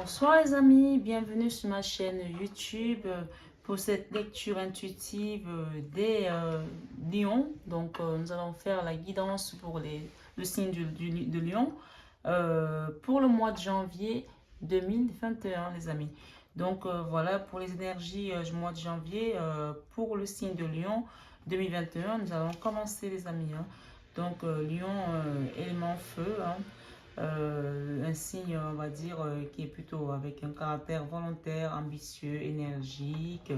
Bonsoir les amis, bienvenue sur ma chaîne YouTube pour cette lecture intuitive des lions. Donc nous allons faire la guidance pour le signe de lion pour le mois de janvier 2021 les amis. Donc voilà pour les énergies du mois de janvier pour le signe de lion 2021. Nous allons commencer les amis. Donc lion, élément feu. Un signe, on va dire, qui est plutôt avec un caractère volontaire, ambitieux, énergique,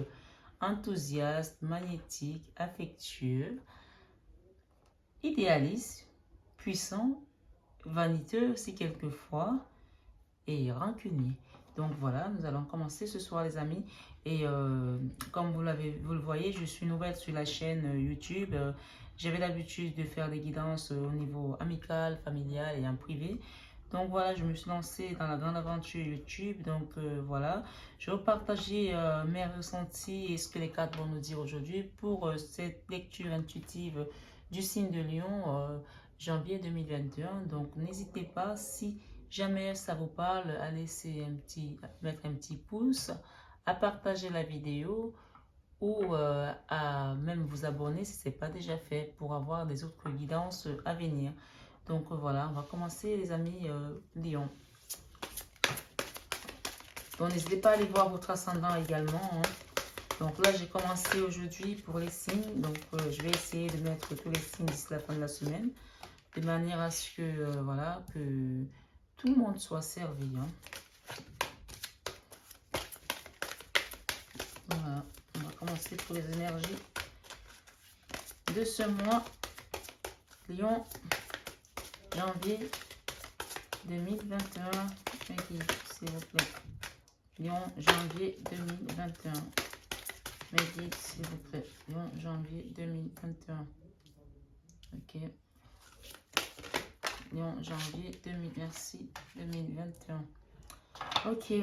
enthousiaste, magnétique, affectueux, idéaliste, puissant, vaniteux aussi quelquefois et rancunier. Donc voilà, nous allons commencer ce soir les amis. Et comme vous le voyez, je suis nouvelle sur la chaîne YouTube. J'avais l'habitude de faire des guidances au niveau amical, familial et en privé. Donc voilà, je me suis lancée dans la grande aventure YouTube. Donc voilà, je vais partager mes ressentis et ce que les cartes vont nous dire aujourd'hui pour cette lecture intuitive du signe de Lion janvier 2021. Donc n'hésitez pas, si jamais ça vous parle, à mettre un petit pouce, à partager la vidéo ou à même vous abonner si ce n'est pas déjà fait pour avoir des autres guidances à venir. Donc voilà, on va commencer les amis Lion. Donc n'hésitez pas à aller voir votre ascendant également. Donc là j'ai commencé aujourd'hui pour les signes. Donc je vais essayer de mettre tous les signes d'ici la fin de la semaine. De manière à ce que, voilà, que tout le monde soit servi. Voilà, on va commencer pour les énergies de ce mois. Lion, janvier 2021. S'il vous plaît. Lion, janvier 2021. Mes guides, s'il vous plaît. Lion, janvier 2021. Ok. Lion, janvier 2021. Ok.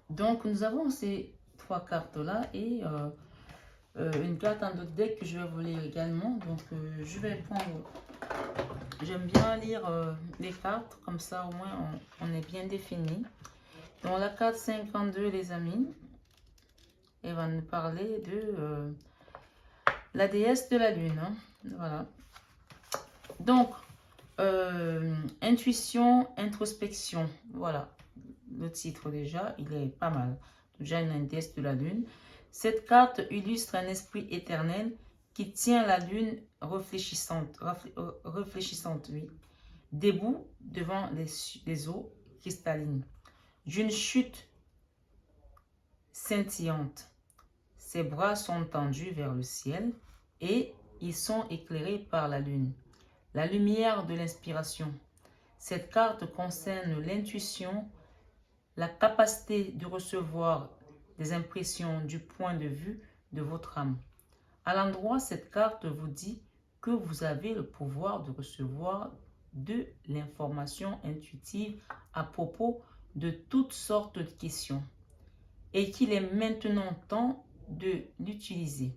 Donc, nous avons ces trois cartes-là et une carte en d'autres deck que je vais vous lire également. Donc, je vais prendre... J'aime bien lire les cartes, comme ça au moins on est bien défini. Donc, la carte 52, les amis, elle va nous parler de la déesse de la lune. Voilà. Donc, intuition, introspection. Voilà. Le titre déjà, il est pas mal. Déjà une déesse de la lune. Cette carte illustre un esprit éternel qui tient la lune réfléchissante, oui, debout devant les eaux cristallines, d'une chute scintillante. Ses bras sont tendus vers le ciel et ils sont éclairés par la lune, la lumière de l'inspiration. Cette carte concerne l'intuition, la capacité de recevoir des impressions du point de vue de votre âme. À l'endroit, cette carte vous dit que vous avez le pouvoir de recevoir de l'information intuitive à propos de toutes sortes de questions et qu'il est maintenant temps de l'utiliser.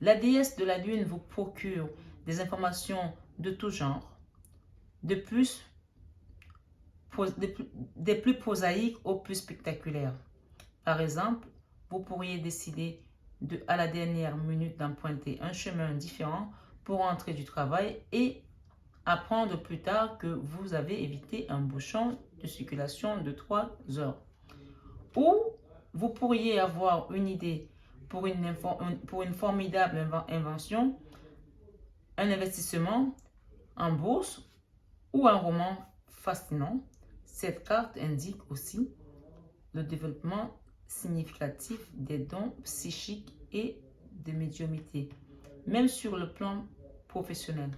La déesse de la lune vous procure des informations de tout genre, des plus prosaïques aux plus spectaculaires. Par exemple, vous pourriez décider à la dernière minute d'emprunter un chemin différent pour rentrer du travail et apprendre plus tard que vous avez évité un bouchon de circulation de 3 heures. Ou vous pourriez avoir une idée pour une formidable invention, un investissement en bourse ou un roman fascinant. Cette carte indique aussi le développement significatif des dons psychiques et de médiumnité, même sur le plan professionnel.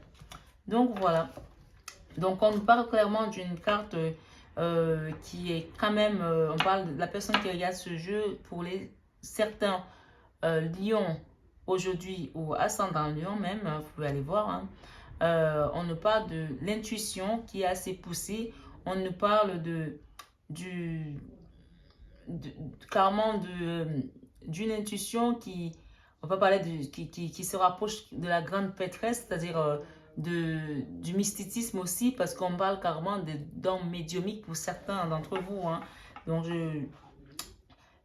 Donc voilà. Donc on parle clairement d'une carte qui est quand même, on parle de la personne qui regarde ce jeu pour certains lions aujourd'hui ou ascendant lion même, vous pouvez aller voir. On nous parle de l'intuition qui est assez poussée. On nous parle carrément d'une intuition on va parler qui se rapproche de la grande prêtresse, c'est-à-dire du mysticisme aussi, parce qu'on parle carrément de dons médiumiques pour certains d'entre vous. Donc,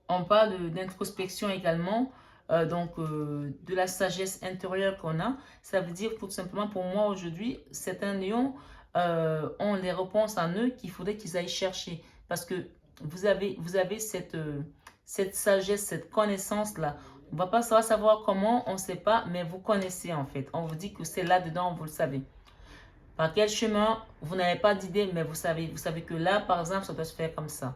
on parle d'introspection également, de la sagesse intérieure qu'on a. Ça veut dire tout simplement pour moi aujourd'hui, certains lions ont les réponses en eux qu'il faudrait qu'ils aillent chercher. Parce que vous avez cette sagesse, cette connaissance-là. On ne va pas savoir comment, on ne sait pas, mais vous connaissez en fait. On vous dit que c'est là-dedans, vous le savez. Par quel chemin, vous n'avez pas d'idée, mais vous savez que là, par exemple, ça doit se faire comme ça.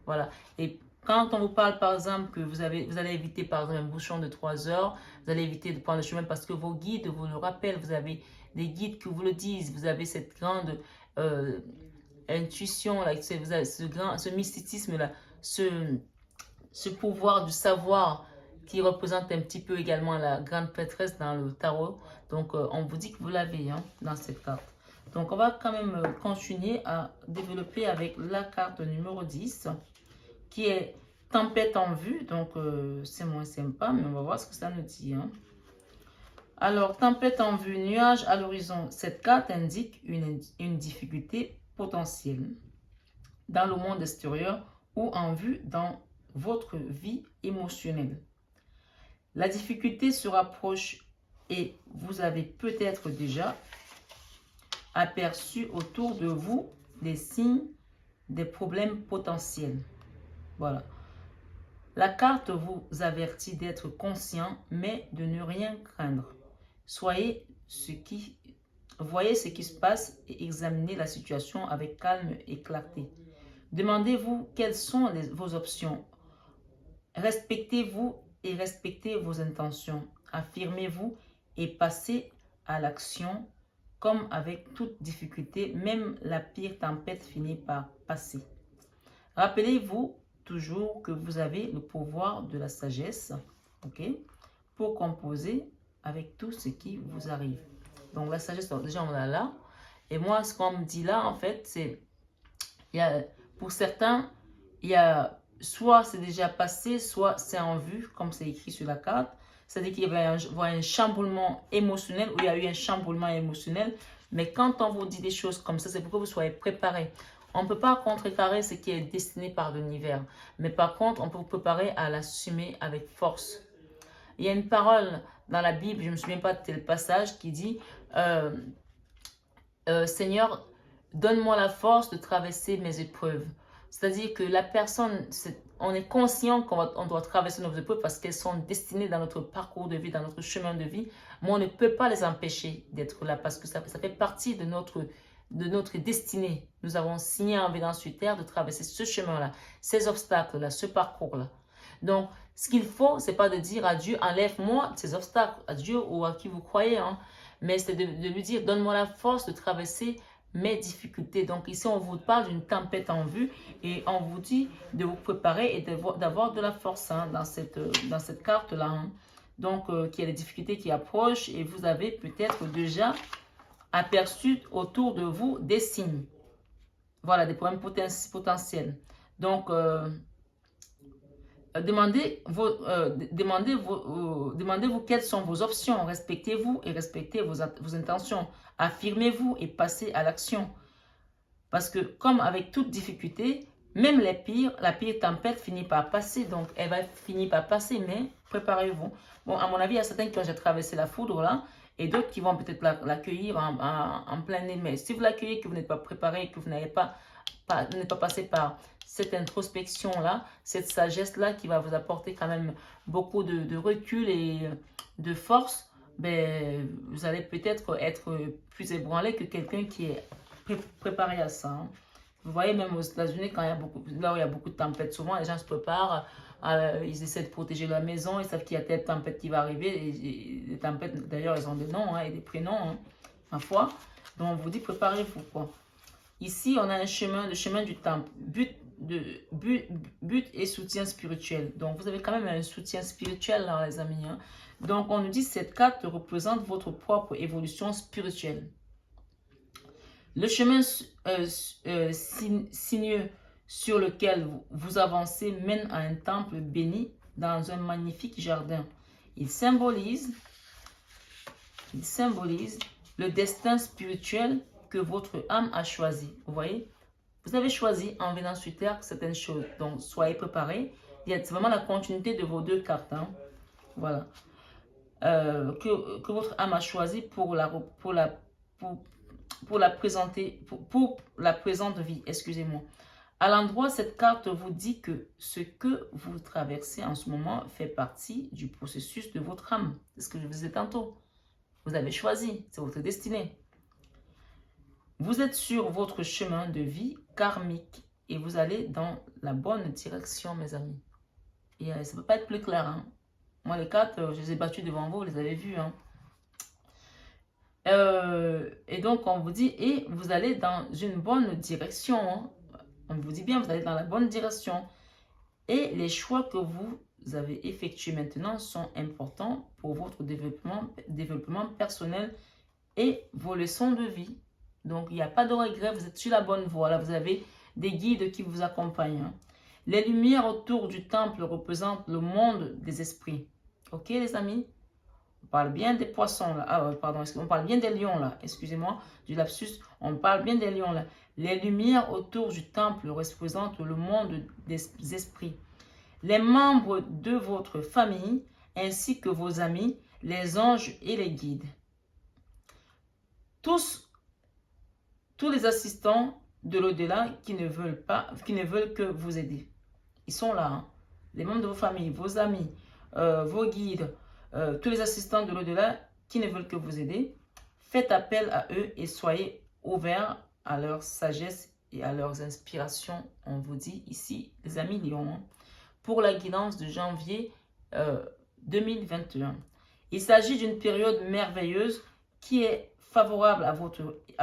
Voilà. Et quand on vous parle, par exemple, que vous allez éviter, par exemple, un bouchon de 3 heures, vous allez éviter de prendre le chemin parce que vos guides vous le rappellent, vous avez des guides qui vous le disent, vous avez cette grande intuition, là, ce mysticisme-là, ce pouvoir du savoir qui représente un petit peu également la grande prêtresse dans le tarot. Donc, on vous dit que vous l'avez dans cette carte. Donc, on va quand même continuer à développer avec la carte numéro 10, qui est tempête en vue. Donc, c'est moins sympa, mais on va voir ce que ça nous dit. Alors, tempête en vue, nuage à l'horizon. Cette carte indique une difficulté potentielle dans le monde extérieur ou en vue dans votre vie émotionnelle. La difficulté se rapproche et vous avez peut-être déjà aperçu autour de vous des signes des problèmes potentiels. Voilà. La carte vous avertit d'être conscient, mais de ne rien craindre. Voyez ce qui se passe et examinez la situation avec calme et clarté. Demandez-vous quelles sont vos options. Respectez-vous et respectez vos intentions. Affirmez-vous et passez à l'action. Comme avec toute difficulté, même la pire tempête finit par passer. Rappelez-vous toujours que vous avez le pouvoir de la sagesse, ok, pour composer avec tout ce qui vous arrive. Donc la sagesse, déjà on l'a là. Et moi, ce qu'on me dit là, en fait, c'est, pour certains, il y a soit c'est déjà passé, soit c'est en vue, comme c'est écrit sur la carte. C'est-à-dire qu'il va y avoir un chamboulement émotionnel, ou il y a eu un chamboulement émotionnel. Mais quand on vous dit des choses comme ça, c'est pour que vous soyez préparés. On ne peut pas contrecarrer ce qui est destiné par l'univers. Mais par contre, on peut vous préparer à l'assumer avec force. Il y a une parole dans la Bible, je ne me souviens pas de tel passage, qui dit Seigneur, donne-moi la force de traverser mes épreuves. C'est-à-dire que la personne, on est conscient qu'on doit traverser nos épreuves parce qu'elles sont destinées dans notre parcours de vie, dans notre chemin de vie, mais on ne peut pas les empêcher d'être là parce que ça fait partie de notre destinée. Nous avons signé en venant sur terre de traverser ce chemin-là, ces obstacles-là, ce parcours-là. Donc, ce qu'il faut, c'est pas de dire à Dieu, enlève-moi ces obstacles, à Dieu ou à qui vous croyez, mais c'est de lui dire, donne-moi la force de traverser mes difficultés. Donc ici, on vous parle d'une tempête en vue et on vous dit de vous préparer et d'avoir de la force dans cette carte-là. Donc, qu'il y a des difficultés qui approchent et vous avez peut-être déjà aperçu autour de vous des signes. Voilà, des problèmes potentiels. Donc, demandez-vous quelles sont vos options. Respectez-vous et respectez vos intentions. Affirmez-vous et passez à l'action. Parce que comme avec toute difficulté, même la pire tempête finit par passer. Donc, elle va finir par passer, mais préparez-vous. Bon, à mon avis, il y a certains qui ont déjà traversé la foudre là, et d'autres qui vont peut-être l'accueillir en plein nez. Mais si vous l'accueillez, que vous n'êtes pas préparé, que vous n'êtes pas passé par cette introspection-là, cette sagesse-là qui va vous apporter quand même beaucoup de recul et de force, ben, vous allez peut-être être plus ébranlé que quelqu'un qui est préparé à ça. Vous voyez, même aux États-Unis, quand là où il y a beaucoup de tempêtes, souvent les gens se préparent, ils essaient de protéger la maison, ils savent qu'il y a telle tempête qui va arriver. Et les tempêtes, d'ailleurs, elles ont des noms et des prénoms, ma foi. Donc, on vous dit, préparez-vous, quoi. Ici, on a le chemin du temple. But et soutien spirituel. Donc, vous avez quand même un soutien spirituel, là, les amis. Donc, on nous dit que cette carte représente votre propre évolution spirituelle. Le chemin sinueux sur lequel vous avancez mène à un temple béni dans un magnifique jardin. Il symbolise le destin spirituel que votre âme a choisi. Vous voyez? Vous avez choisi en venant sur Terre certaines choses. Donc, soyez préparés. C'est vraiment la continuité de vos deux cartes. Hein. Voilà. Que votre âme a choisi pour la présenter, pour la présente vie. Excusez-moi. À l'endroit, cette carte vous dit que ce que vous traversez en ce moment fait partie du processus de votre âme. C'est ce que je vous disais tantôt. Vous avez choisi. C'est votre destinée. Vous êtes sur votre chemin de vie karmique et vous allez dans la bonne direction, mes amis. Et ça ne peut pas être plus clair. Hein. Moi, les cartes, je les ai battues devant vous, vous les avez vues. Hein. Et donc, on vous dit, et vous allez dans une bonne direction. Hein. On vous dit bien, vous allez dans la bonne direction. Et les choix que vous avez effectués maintenant sont importants pour votre développement personnel et vos leçons de vie. Donc, il n'y a pas de regret, vous êtes sur la bonne voie. Là, vous avez des guides qui vous accompagnent. Hein. Les lumières autour du temple représentent le monde des esprits. Ok, les amis? On parle bien des poissons, là. Ah, pardon, on parle bien des lions, là. Excusez-moi du lapsus. On parle bien des lions, là. Les lumières autour du temple représentent le monde des esprits. Les membres de votre famille, ainsi que vos amis, les anges et les guides. Tous les assistants de l'au-delà qui ne veulent que vous aider. Ils sont là. Hein. Les membres de vos familles, vos amis, vos guides, tous les assistants de l'au-delà qui ne veulent que vous aider. Faites appel à eux et soyez ouverts à leur sagesse et à leurs inspirations. On vous dit ici, les amis lions, hein, pour la guidance de janvier 2021. Il s'agit d'une période merveilleuse qui est favorable à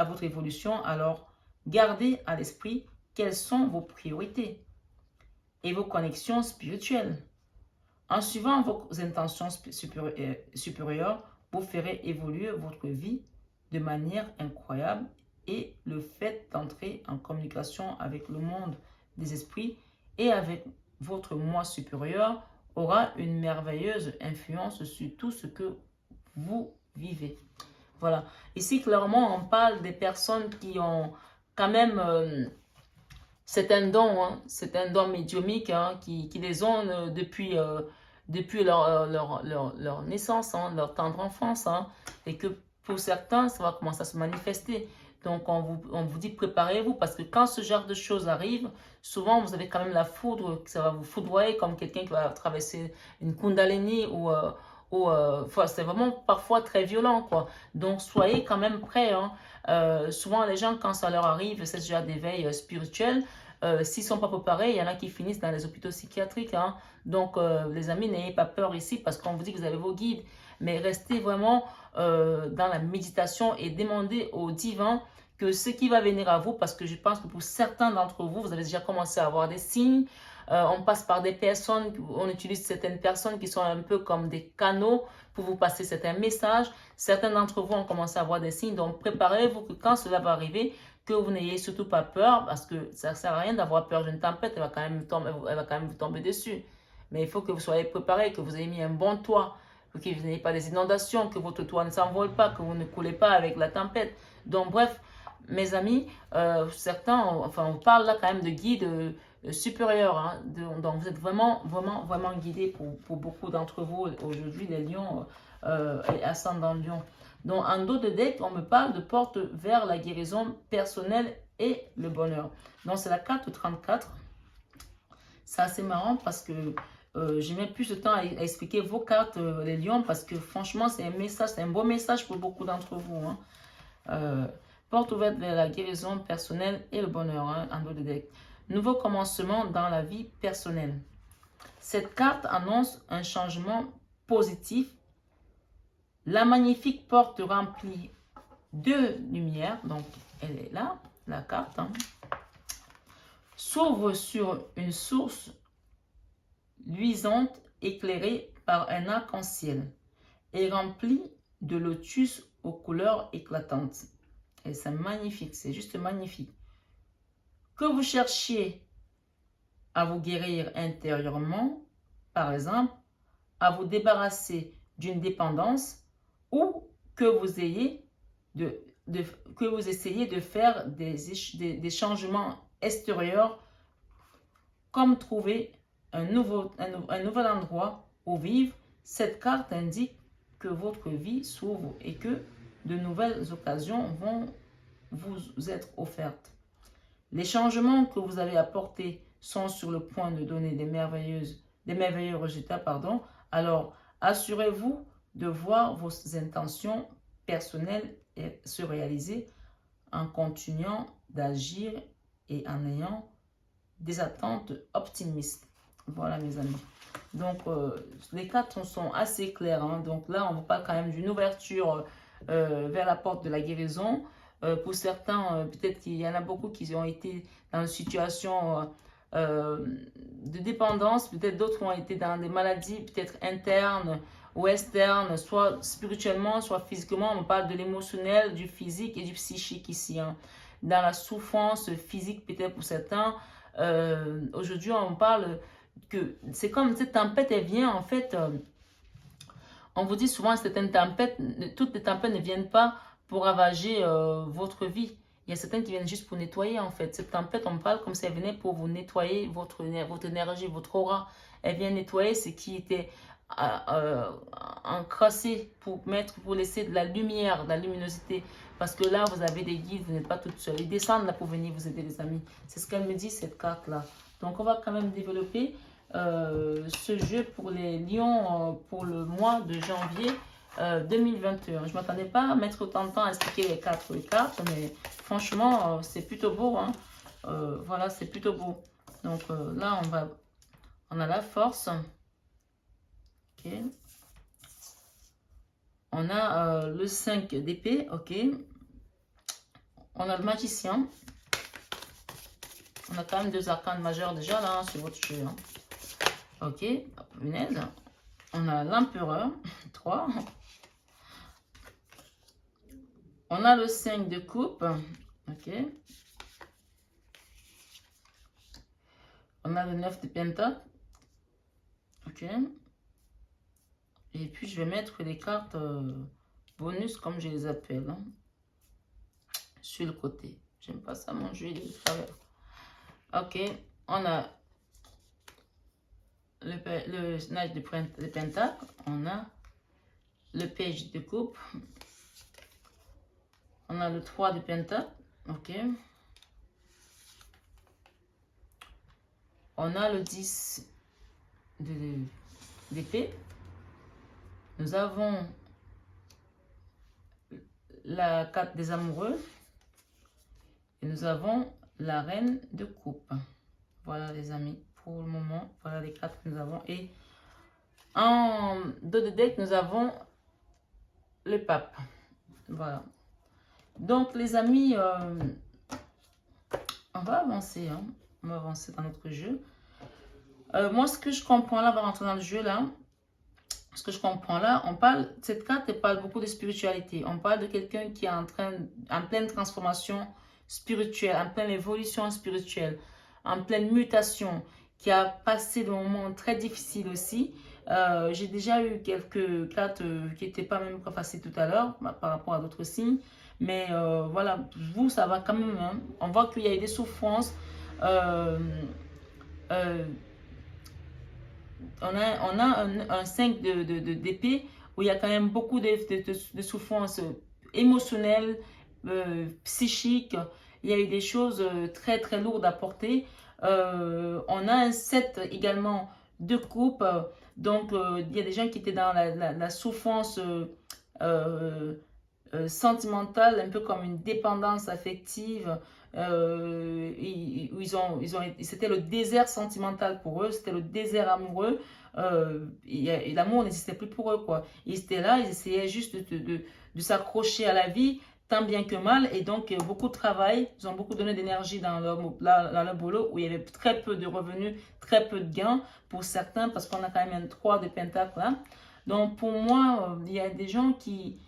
votre évolution, alors gardez à l'esprit quelles sont vos priorités et vos connexions spirituelles. En suivant vos intentions supérieures, vous ferez évoluer votre vie de manière incroyable et le fait d'entrer en communication avec le monde des esprits et avec votre moi supérieur aura une merveilleuse influence sur tout ce que vous vivez. Voilà. Ici, clairement, on parle des personnes qui ont quand même... c'est un don, hein, c'est un don médiumique hein, qui les ont depuis leur naissance, hein, leur tendre enfance. Hein, et que pour certains, ça va commencer à se manifester. Donc, on vous dit préparez-vous parce que quand ce genre de choses arrive, souvent vous avez quand même la foudre, ça va vous foudroyer comme quelqu'un qui va traverser une kundalini ou c'est vraiment parfois très violent, quoi. Donc, soyez quand même prêts. Hein. Souvent, les gens, quand ça leur arrive, c'est déjà d'éveil spirituel. S'ils ne sont pas préparés, il y en a qui finissent dans les hôpitaux psychiatriques. Hein. Donc, les amis, n'ayez pas peur ici parce qu'on vous dit que vous avez vos guides. Mais restez vraiment dans la méditation et demandez au divin que ce qui va venir à vous, parce que je pense que pour certains d'entre vous, vous avez déjà commencé à avoir des signes. On passe par des personnes, on utilise certaines personnes qui sont un peu comme des canaux pour vous passer certains messages. Certains d'entre vous ont commencé à avoir des signes, donc préparez-vous que quand cela va arriver, que vous n'ayez surtout pas peur, parce que ça ne sert à rien d'avoir peur d'une tempête, elle va quand même vous tomber dessus. Mais il faut que vous soyez préparés, que vous ayez mis un bon toit, pour que vous n'ayez pas des inondations, que votre toit ne s'envole pas, que vous ne coulez pas avec la tempête. Donc bref, mes amis, certains, on parle là quand même de guides supérieurs. Hein, donc vous êtes vraiment guidés pour beaucoup d'entre vous aujourd'hui, les lions et ascendants lions. Donc en dos de deck, on me parle de porte vers la guérison personnelle et le bonheur. Donc c'est la carte 34. C'est assez marrant parce que je mets plus de temps à expliquer vos cartes, les lions, parce que franchement, c'est un message, c'est un beau message pour beaucoup d'entre vous. Hein. Porte ouverte vers la guérison personnelle et le bonheur, hein, en dos de deck. Nouveau commencement dans la vie personnelle. Cette carte annonce un changement positif. La magnifique porte remplie de lumière, donc elle est là, la carte, hein, s'ouvre sur une source luisante éclairée par un arc-en-ciel et remplie de lotus aux couleurs éclatantes. Et c'est magnifique, c'est juste magnifique. Que vous cherchiez à vous guérir intérieurement, par exemple, à vous débarrasser d'une dépendance ou que vous essayez de faire des changements extérieur, comme trouver un nouvel endroit où vivre. Cette carte indique que votre vie s'ouvre et que de nouvelles occasions vont vous être offertes. Les changements que vous avez apportés sont sur le point de donner des merveilleux résultats. Alors, assurez-vous de voir vos intentions personnelles se réaliser en continuant d'agir et en ayant des attentes optimistes. Voilà mes amis. Donc les cartes sont assez claires. Hein. Donc là, on vous parle quand même d'une ouverture vers la porte de la guérison. Pour certains, peut-être qu'il y en a beaucoup qui ont été dans une situation de dépendance. Peut-être d'autres ont été dans des maladies peut-être internes ou externes, soit spirituellement, soit physiquement. On parle de l'émotionnel, du physique et du psychique ici. Hein. Dans la souffrance physique peut-être pour certains. Aujourd'hui, on parle que c'est comme cette tempête, elle vient en fait. On vous dit souvent que certaines tempêtes, toutes les tempêtes ne viennent pas pour ravager votre vie. Il y a certaines qui viennent juste pour nettoyer en fait. Cette tempête, on parle comme si elle venait pour vous nettoyer votre énergie, votre aura. Elle vient nettoyer ce qui était encrassé pour laisser de la lumière, de la luminosité. Parce que là, vous avez des guides, vous n'êtes pas toute seule. Ils descendent là pour venir vous aider, les amis. C'est ce qu'elle me dit, cette carte-là. Donc, on va quand même développer ce jeu pour les lions pour le mois de janvier 2021. Je ne m'attendais pas à mettre autant de temps à expliquer les quatre cartes, mais franchement, c'est plutôt beau. Hein. Voilà, c'est plutôt beau. Donc là, on a la force. Ok. On a le 5 d'épée. Ok. On a le magicien. On a quand même deux arcanes majeurs déjà là hein, sur votre jeu. Hein. Ok. Punaise. On a l'empereur. 3. On a le 5 de coupe. Ok. On a le 9 de pentacle. Ok. Et puis, je vais mettre les cartes bonus, comme je les appelle, hein, sur le côté. J'aime pas ça, mon jeu, il est de travers. Ok. On a le Knight de pentacle. On a le Page de coupe. On a le 3 de pentacle. Ok. On a le 10 d'épée. Nous avons la carte des amoureux. Et nous avons la reine de coupe. Voilà les amis. Pour le moment, voilà les cartes que nous avons. Et en dos de deck, nous avons le pape. Voilà. Donc les amis, on va avancer. Hein. On va avancer dans notre jeu. Moi, ce que je comprends là, on va rentrer dans le jeu là. Ce que je comprends là, cette carte elle parle beaucoup de spiritualité. On parle de quelqu'un qui est en pleine transformation spirituelle, en pleine évolution spirituelle, en pleine mutation, qui a passé des moments très difficiles aussi. J'ai déjà eu quelques cartes qui n'étaient pas même pas faciles tout à l'heure par rapport à d'autres signes. Mais voilà, vous, ça va quand même. Hein. On voit qu'il y a eu des souffrances. On a un 5 d'épée où il y a quand même beaucoup de souffrances émotionnelles, psychiques. Il y a eu des choses très très lourdes à porter. On a un 7 également de coupe. Donc, il y a des gens qui étaient dans la souffrance sentimentale, un peu comme une dépendance affective. C'était le désert sentimental pour eux, c'était le désert amoureux. L'amour n'existait plus pour eux, quoi. Ils étaient là, ils essayaient juste de s'accrocher à la vie, tant bien que mal, et donc beaucoup de travail. Ils ont beaucoup donné d'énergie dans leur boulot où il y avait très peu de revenus, très peu de gains pour certains, parce qu'on a quand même un 3 de pentacle là. Donc pour moi, il y a des gens qui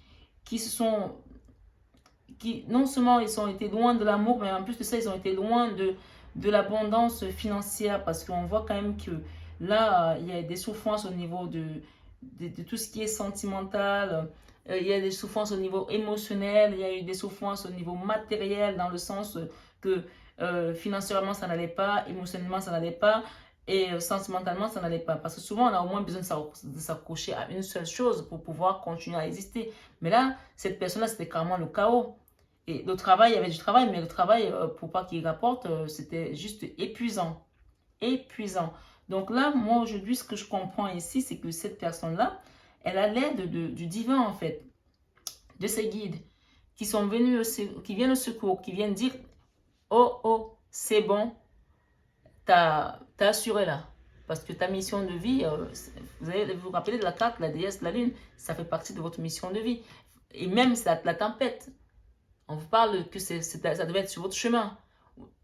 non seulement ils ont été loin de l'amour, mais en plus de ça, ils ont été loin de l'abondance financière, parce qu'on voit quand même que là, il y a des souffrances au niveau de tout ce qui est sentimental, il y a des souffrances au niveau émotionnel, il y a eu des souffrances au niveau matériel, dans le sens que financièrement, ça n'allait pas, émotionnellement, ça n'allait pas, et sentimentalement, ça n'allait pas. Parce que souvent, on a au moins besoin de s'accrocher à une seule chose pour pouvoir continuer à exister. Mais là, cette personne-là, c'était carrément le chaos. Et le travail, il y avait du travail, mais le travail, pour pas qu'il rapporte, c'était juste épuisant. Épuisant. Donc là, moi, aujourd'hui, ce que je comprends ici, c'est que cette personne-là, elle a l'aide du divin, en fait, de ses guides, qui sont venus, qui viennent au secours, qui viennent dire, oh, oh, c'est bon, t'as assuré là. Parce que ta mission de vie, vous allez vous rappeler de la carte, la déesse de la lune, ça fait partie de votre mission de vie. Et même la tempête, on vous parle que ça devait être sur votre chemin.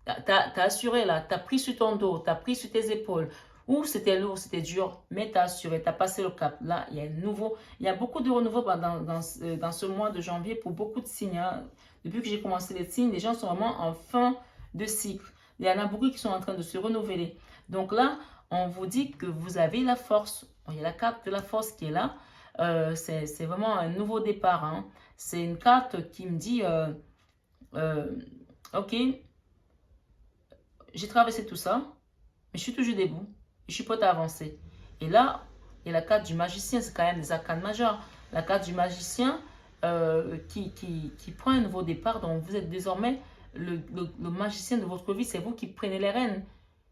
T'as assuré là, t'as pris sur ton dos, t'as pris sur tes épaules. Ou c'était lourd, c'était dur, mais t'as assuré, t'as passé le cap. Là, il y a beaucoup de renouveau dans ce mois de janvier pour beaucoup de signes, hein. Depuis que j'ai commencé les signes, les gens sont vraiment en fin de cycle. Il y en a beaucoup qui sont en train de se renouveler. Donc là, on vous dit que vous avez la force. Il y a la carte de la force qui est là. C'est vraiment un nouveau départ, hein. C'est une carte qui me dit, ok, j'ai traversé tout ça, mais je suis toujours debout. Je suis prête à avancer. Et là, il y a la carte du magicien, c'est quand même des arcanes majeures. La carte du magicien qui prend un nouveau départ, donc vous êtes désormais le magicien de votre vie, c'est vous qui prenez les rênes.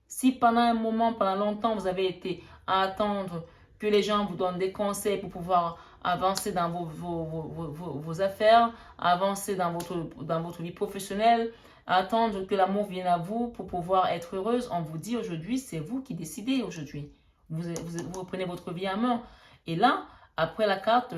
Si pendant un moment, pendant longtemps, vous avez été à attendre que les gens vous donnent des conseils pour pouvoir avancer dans vos affaires, avancer dans votre vie professionnelle, attendre que l'amour vienne à vous pour pouvoir être heureuse, on vous dit aujourd'hui, c'est vous qui décidez aujourd'hui. Vous reprenez votre vie en main. Et là, après la carte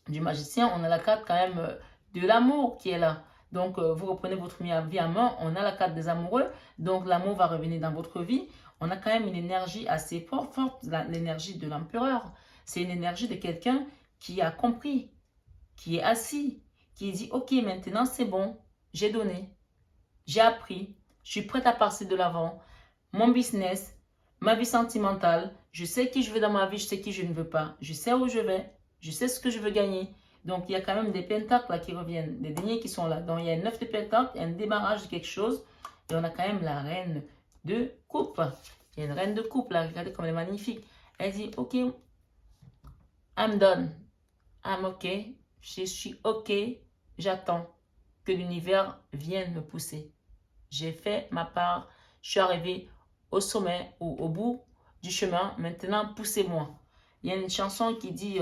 du magicien, on a la carte quand même de l'amour qui est là. Donc, vous reprenez votre vie en main, on a la carte des amoureux, donc l'amour va revenir dans votre vie. On a quand même une énergie assez forte, l'énergie de l'empereur. C'est une énergie de quelqu'un qui a compris, qui est assis, qui dit, ok, maintenant c'est bon, j'ai donné, j'ai appris, je suis prête à passer de l'avant. Mon business, ma vie sentimentale, je sais qui je veux dans ma vie, je sais qui je ne veux pas. Je sais où je vais, je sais ce que je veux gagner. Donc, il y a quand même des pentacles là qui reviennent, des deniers qui sont là. Donc, il y a une 9 de pentacles, un démarrage de quelque chose. Et on a quand même la reine de coupe. Il y a une reine de coupe là, regardez comme elle est magnifique. Elle dit, ok, I'm done. I'm ok. Je suis ok. J'attends que l'univers vienne me pousser. J'ai fait ma part. Je suis arrivé au sommet ou au bout du chemin. Maintenant, poussez-moi. Il y a une chanson qui dit...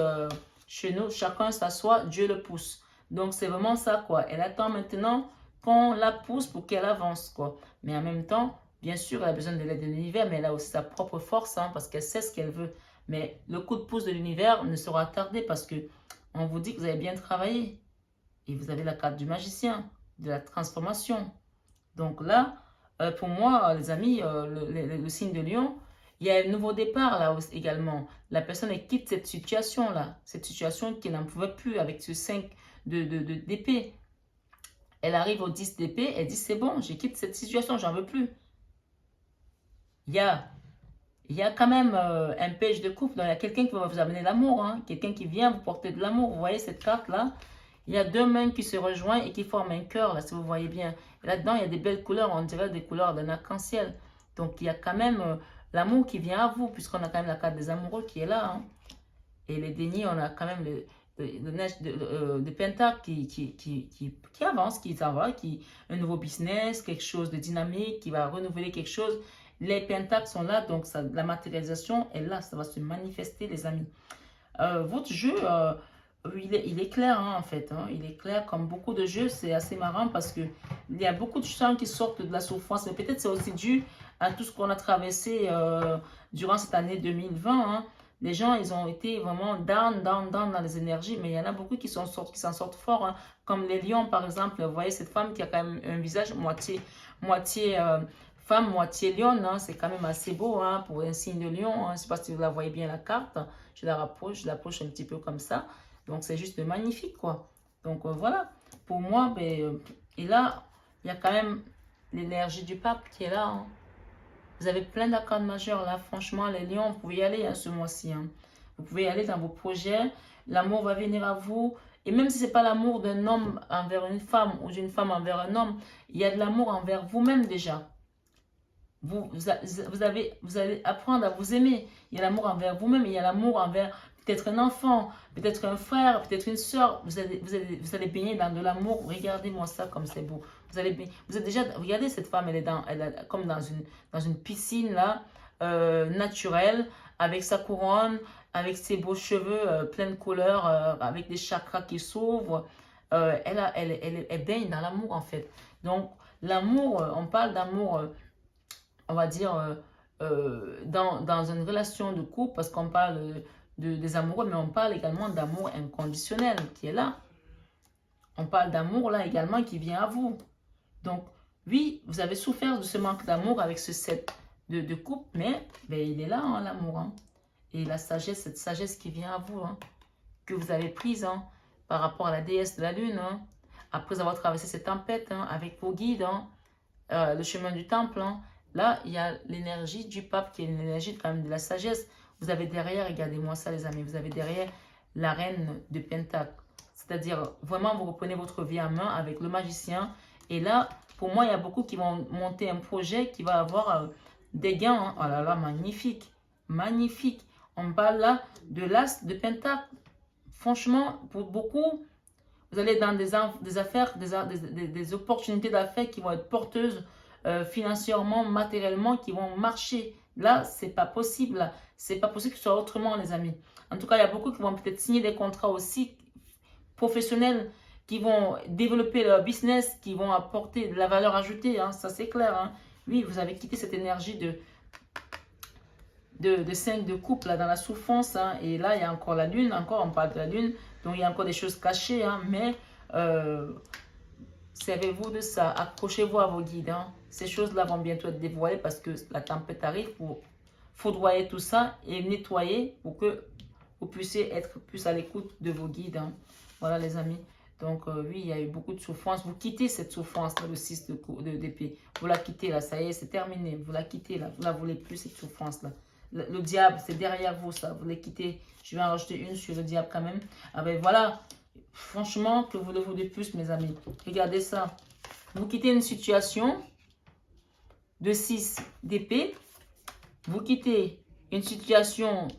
chez nous, chacun s'assoit, Dieu le pousse. Donc, c'est vraiment ça, quoi. Elle attend maintenant qu'on la pousse pour qu'elle avance, quoi. Mais en même temps, bien sûr, elle a besoin de l'aide de l'univers, mais elle a aussi sa propre force, hein, parce qu'elle sait ce qu'elle veut. Mais le coup de pouce de l'univers ne sera tardé parce que on vous dit que vous avez bien travaillé. Et vous avez la carte du magicien, de la transformation. Donc là, pour moi, les amis, le signe de Lion, il y a un nouveau départ là également. La personne elle quitte cette situation-là, cette situation qui n'en pouvait plus avec ce 5 d'épée. Elle arrive au 10 d'épée, elle dit c'est bon, je quitte cette situation, j'en veux plus. Il y a, il y a quand même un page de couple, donc il y a quelqu'un qui va vous amener l'amour, hein, quelqu'un qui vient vous porter de l'amour. Vous voyez cette carte-là? Il y a deux mains qui se rejoignent et qui forment un cœur, là, si vous voyez bien. Là-dedans, il y a des belles couleurs, on dirait des couleurs d'un arc-en-ciel. Donc, il y a quand même l'amour qui vient à vous, puisqu'on a quand même la carte des amoureux qui est là, hein. Et les dénis, on a quand même le pentacle qui avance, qui s'en va, un nouveau business, quelque chose de dynamique, qui va renouveler quelque chose. Les pentacles sont là, donc ça, la matérialisation est là, ça va se manifester, les amis. Votre jeu... il est clair, hein, en fait, hein. Il est clair comme beaucoup de jeux. C'est assez marrant parce que il y a beaucoup de gens qui sortent de la souffrance. Mais peut-être c'est aussi dû à tout ce qu'on a traversé durant cette année 2020, hein. Les gens, ils ont été vraiment down dans les énergies. Mais il y en a beaucoup qui s'en sortent fort, hein. Comme les lions, par exemple. Vous voyez cette femme qui a quand même un visage moitié femme, moitié lion, hein. C'est quand même assez beau, hein, pour un signe de lion, hein. Je ne sais pas si vous la voyez bien la carte. Je la rapproche un petit peu comme ça. Donc, c'est juste magnifique, quoi. Donc, voilà. Pour moi, et là, il y a quand même l'énergie du pape qui est là, hein. Vous avez plein d'accords majeurs, là. Franchement, les lions, vous pouvez y aller, hein, ce mois-ci, hein. Vous pouvez y aller dans vos projets. L'amour va venir à vous. Et même si ce n'est pas l'amour d'un homme envers une femme ou d'une femme envers un homme, il y a de l'amour envers vous-même déjà. Vous allez apprendre à vous aimer. Il y a l'amour envers vous-même, il y a l'amour envers peut-être un enfant, peut-être un frère, peut-être une soeur. Vous allez baigner dans de l'amour. Regardez-moi ça comme c'est beau. Vous êtes déjà, regardez cette femme, elle est comme dans une piscine là, naturelle, avec sa couronne, avec ses beaux cheveux pleins de couleurs, avec des chakras qui s'ouvrent. Elle baigne dans l'amour en fait. Donc l'amour, on parle d'amour on va dire, dans une relation de couple, parce qu'on parle des amoureux, mais on parle également d'amour inconditionnel qui est là. On parle d'amour là également qui vient à vous. Donc, oui, vous avez souffert de ce manque d'amour avec ce set de couple, mais ben, il est là, hein, l'amour. Hein. Et la sagesse, cette sagesse qui vient à vous, hein, que vous avez prise hein, par rapport à la déesse de la lune, hein, après avoir traversé cette tempête hein, avec vos guides, hein, le chemin du temple, hein. Là, il y a l'énergie du pape qui est l'énergie quand même de la sagesse. Vous avez derrière, regardez-moi ça les amis, vous avez derrière la reine de Pentacle. C'est-à-dire, vraiment, vous reprenez votre vie en main avec le magicien. Et là, pour moi, il y a beaucoup qui vont monter un projet qui va avoir des gains. Hein. Oh là là, magnifique, magnifique. On parle là de l'as de Pentacle. Franchement, pour beaucoup, vous allez dans des affaires, des opportunités d'affaires qui vont être porteuses financièrement, matériellement, qui vont marcher. Là, c'est pas possible. C'est pas possible que ce soit autrement, les amis. En tout cas, il y a beaucoup qui vont peut-être signer des contrats aussi professionnels, qui vont développer leur business, qui vont apporter de la valeur ajoutée. Hein, ça, c'est clair. Hein. Oui, vous avez quitté cette énergie de 5 de couple là, dans la souffrance. Hein, et là, il y a encore la lune. Encore, on parle de la lune. Donc, il y a encore des choses cachées. Hein, mais servez-vous de ça. Accrochez-vous à vos guides. Hein. Ces choses-là vont bientôt être dévoilées parce que la tempête arrive pour foudroyer tout ça et nettoyer pour que vous puissiez être plus à l'écoute de vos guides. Hein. Voilà les amis. Donc oui, il y a eu beaucoup de souffrance. Vous quittez cette souffrance, là, le 6 d'épée. Vous la quittez là, ça y est, c'est terminé. Vous la quittez là, vous ne la voulez plus cette souffrance-là. Le diable, c'est derrière vous ça, vous les quittez. Je vais en rajouter une sur le diable quand même. Ah ben voilà, franchement, que voulez-vous de plus mes amis? Regardez ça. Vous quittez une situation de 6 d'épée. Vous quittez une situation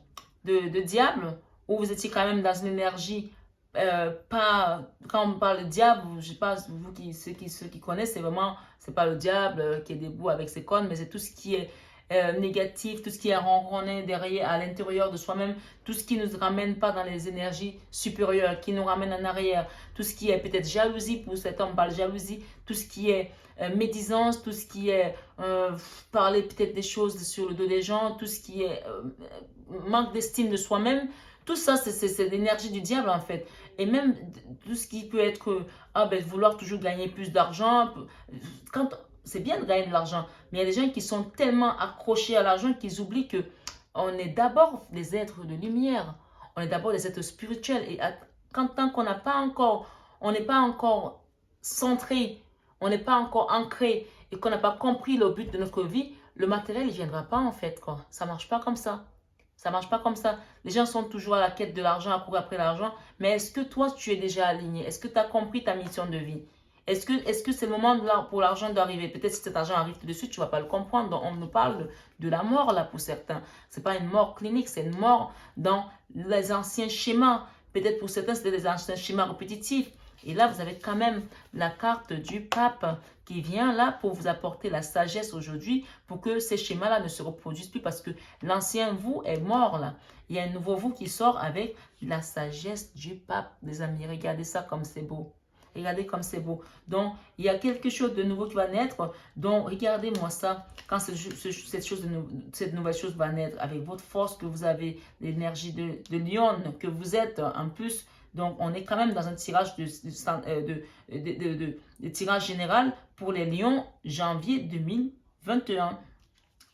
de diable où vous étiez quand même dans une énergie pas, quand on parle de diable, je sais pas, vous ceux qui connaissent, c'est vraiment, c'est pas le diable qui est debout avec ses cornes, mais c'est tout ce qui est négatif, tout ce qui est rencontré derrière, à l'intérieur de soi-même, tout ce qui ne nous ramène pas dans les énergies supérieures, qui nous ramène en arrière, tout ce qui est peut-être jalousie, pour certains on parle jalousie, tout ce qui est médisance, tout ce qui est parler peut-être des choses sur le dos des gens, tout ce qui est manque d'estime de soi-même, tout ça c'est l'énergie du diable en fait. Et même tout ce qui peut être vouloir toujours gagner plus d'argent, c'est bien de gagner de l'argent, mais il y a des gens qui sont tellement accrochés à l'argent qu'ils oublient que on est d'abord des êtres de lumière, on est d'abord des êtres spirituels. Et tant qu'on n'a pas encore, on n'est pas encore centré, on n'est pas encore ancré et qu'on n'a pas compris le but de notre vie, le matériel ne viendra pas en fait. Quoi. Ça ne marche pas comme ça. Ça marche pas comme ça. Les gens sont toujours à la quête de l'argent, à courir après l'argent. Mais est-ce que toi, tu es déjà aligné? Est-ce que tu as compris ta mission de vie? Est-ce que c'est le moment pour l'argent d'arriver? Peut-être si cet argent arrive tout de suite, tu ne vas pas le comprendre. Donc, on nous parle de la mort là pour certains. Ce n'est pas une mort clinique, c'est une mort dans les anciens schémas. Peut-être pour certains, c'était des anciens schémas répétitifs. Et là, vous avez quand même la carte du pape qui vient là pour vous apporter la sagesse aujourd'hui pour que ces schémas-là ne se reproduisent plus parce que l'ancien vous est mort là. Il y a un nouveau vous qui sort avec la sagesse du pape, les amis. Regardez ça comme c'est beau. Regardez comme c'est beau. Donc, il y a quelque chose de nouveau qui va naître. Donc, regardez-moi ça. Quand cette nouvelle chose va naître avec votre force que vous avez, l'énergie de lion que vous êtes en plus. Donc, on est quand même dans un tirage de tirage général pour les lions janvier 2021.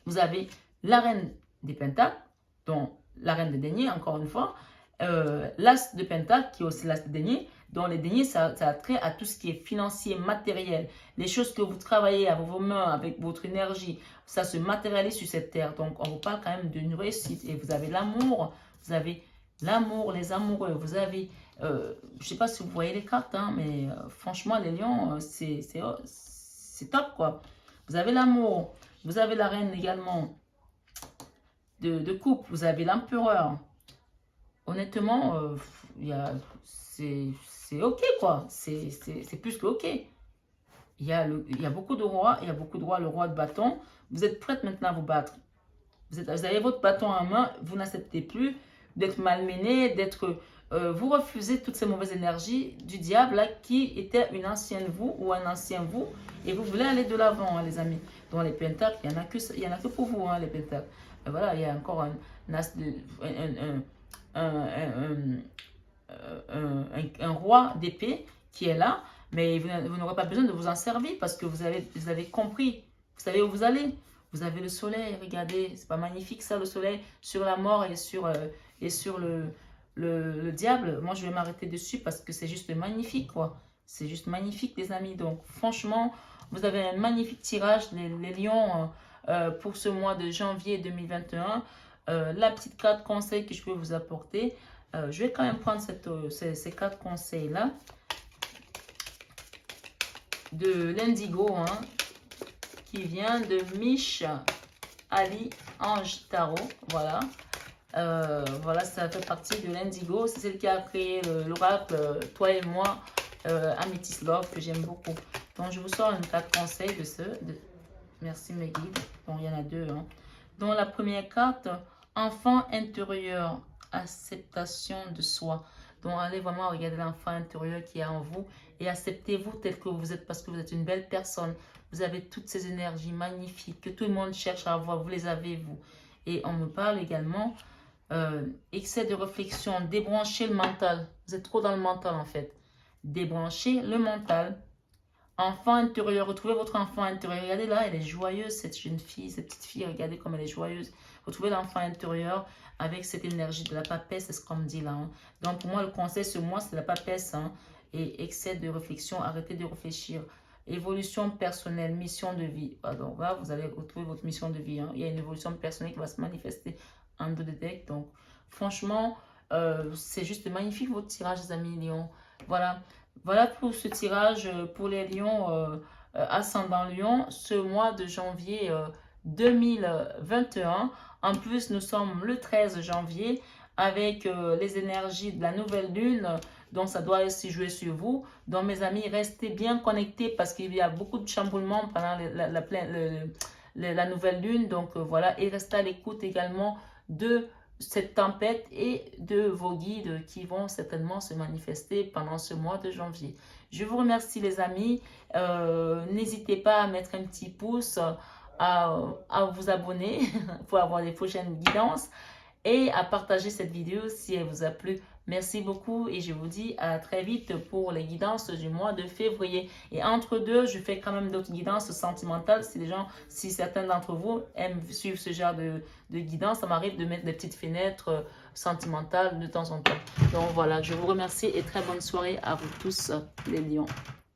Vous avez la reine des pentacles, donc la reine des deniers, encore une fois, l'as de pentacle, qui est aussi l'as de deniers, dont les deniers, ça a trait à tout ce qui est financier, matériel, les choses que vous travaillez avec vos mains, avec votre énergie, ça se matérialise sur cette terre. Donc, on vous parle quand même d'une réussite. Et vous avez l'amour, vous avez L'amour, les amoureux, vous avez, je ne sais pas si vous voyez les cartes, hein, mais franchement, les lions, c'est top, quoi. Vous avez l'amour, vous avez la reine également de coupe, vous avez l'empereur. Honnêtement, c'est ok, quoi. C'est plus que ok. Il y a beaucoup de rois, il y a beaucoup de rois, le roi de bâton. Vous êtes prête maintenant à vous battre. Vous avez votre bâton en main, vous n'acceptez plus d'être malmené, vous refusez toutes ces mauvaises énergies du diable là, qui était une ancienne vous ou un ancien vous, et vous voulez aller de l'avant, hein, les amis. Dans les pentacles, il n'y en a que pour vous, hein, les pentacles. Et voilà, il y a encore un roi d'épée qui est là, mais vous n'aurez pas besoin de vous en servir parce que vous avez compris, vous savez où vous allez. Vous avez le soleil, regardez, c'est pas magnifique ça, le soleil sur la mort et sur le diable. Moi, je vais m'arrêter dessus parce que c'est juste magnifique, quoi. C'est juste magnifique, les amis. Donc, franchement, vous avez un magnifique tirage, les lions, pour ce mois de janvier 2021. La petite carte conseil que je peux vous apporter. Je vais quand même prendre ces 4 conseils-là de l'Indigo, hein, qui vient de Mich Ali Ange Tarot. Voilà. Voilà, ça fait partie de l'Indigo. C'est celle qui a créé l'oracle Toi et moi, Amethyst Love, que j'aime beaucoup. Donc, je vous sors une carte conseil de ce. Merci mes guides. Bon, il y en a 2. Hein. Donc, la première carte, enfant intérieur, acceptation de soi. Donc, allez vraiment regarder l'enfant intérieur qui est en vous et acceptez-vous tel que vous êtes parce que vous êtes une belle personne. Vous avez toutes ces énergies magnifiques que tout le monde cherche à avoir. Vous les avez, vous. Et on me parle également excès de réflexion, débrancher le mental. Vous êtes trop dans le mental en fait. Débrancher le mental. Enfant intérieur, retrouvez votre enfant intérieur. Regardez là, elle est joyeuse, cette jeune fille, cette petite fille. Regardez comme elle est joyeuse. Retrouvez l'enfant intérieur avec cette énergie de la papesse, c'est ce qu'on me dit là. Hein. Donc pour moi, le conseil ce mois, c'est la papesse. Hein, et excès de réflexion, arrêtez de réfléchir. Évolution personnelle, mission de vie. Pardon, là, vous allez retrouver votre mission de vie. Hein. Il y a une évolution personnelle qui va se manifester en dos de deck. Donc, franchement, c'est juste magnifique votre tirage, les amis lions. Voilà. Voilà pour ce tirage pour les lions ascendant lion ce mois de janvier 2021. En plus, nous sommes le 13 janvier avec les énergies de la nouvelle lune. Donc, ça doit aussi jouer sur vous. Donc, mes amis, restez bien connectés parce qu'il y a beaucoup de chamboulements pendant la nouvelle lune. Donc, voilà. Et restez à l'écoute également de cette tempête et de vos guides qui vont certainement se manifester pendant ce mois de janvier. Je vous remercie les amis. N'hésitez pas à mettre un petit pouce, à vous abonner pour avoir les prochaines guidances et à partager cette vidéo si elle vous a plu. Merci beaucoup et je vous dis à très vite pour les guidances du mois de février. Et entre deux, je fais quand même d'autres guidances sentimentales. Si certains d'entre vous aiment suivre ce genre de guidance, ça m'arrive de mettre des petites fenêtres sentimentales de temps en temps. Donc voilà, je vous remercie et très bonne soirée à vous tous les lions.